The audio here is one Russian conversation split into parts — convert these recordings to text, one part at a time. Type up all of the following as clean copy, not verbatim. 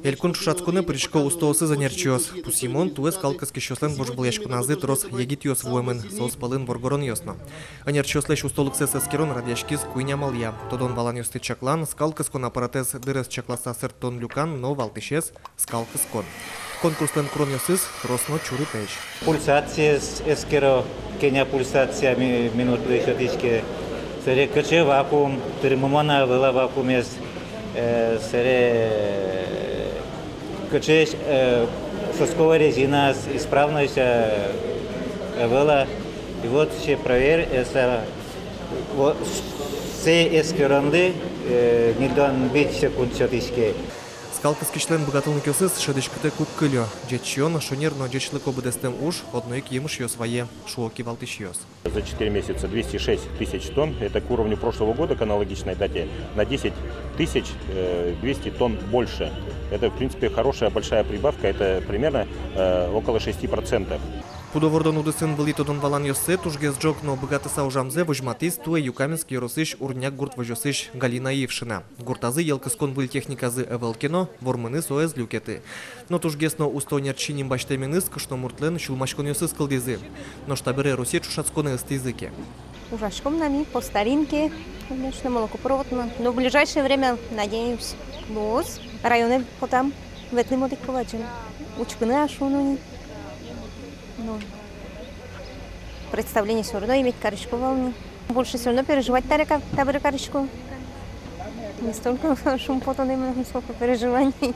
Элькун шуцаткуны причко устосы занерчиос. Пусимон туэ скалкаски шослен бож был яшкуназы трос егитиос воемен, соус палын воргорон ясно. Анерчиослеш устолыксес эскерон радяшкиз куйня малия. Тодон балан юсты чаклан, скалкаскон аппаратес дырес чакласа сертон люкан, но валтышес скалкаскон. Конкурслен крон ясыз росно чуры печ. Пульсация с эскеро, кеня пульсация минут лишатички. Сере каче вакуум, термомана вела вакуумес. Сере каче сосковая резина исправность вела. И вот все проверь, это вот все эскеронды не должны быть секунд шатички. Скалкаский член богатылны кёсыз шедышкыты кук кылё. Джетчион шонерно джечлык обыдестем уж, одной к ему шьёс вае, шуоки валтышьёс. За 4 месяца 206 тысяч тонн, это к уровню прошлого года, к аналогичной дате, на 10 тысяч 200 тонн больше. Это, в принципе, хорошая большая прибавка, это примерно около 6%. Пудовордон удысын был итодон валан йосы, тужгез джок, но богатыса ужамзе вожматыс, туэ юкаменский росыш урняк гурт вожосыш Галина Евшина. Гуртазы елкаскон был техниказы эвелкино, вормыны соэз люкеты. Но тужгесно устонерчиним баштеминыс, кашно муртлен шулмашкон йосы скалдезы. Но штабере Руси чушацконы языки. Ужашком нами по старинке, конечно, молокопроводно. Но в ближайшее время, надеюсь, лос, районы потом ветным одиковачем. Учканы ашуну. Ну, представление все равно иметь корочку волны. Больше все равно переживать таборы корочку. Не столько шум потом, именно сколько переживаний.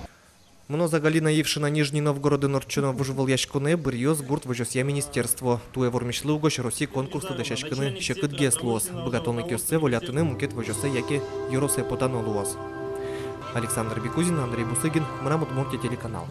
Мноза Галина Евшина Нижний Новгород и Норчино выживал яшкуны, бырьёс гурт вожосья министерство. Туе вормишлы угош Руси конкурсы да шашкыны шекыт геслос. Богатонный кёсце волятыны мукет вожосе яки юросе потанолуос. Александр Бекузин, Андрей Бусыгин, Мрамут Мурти, телеканал.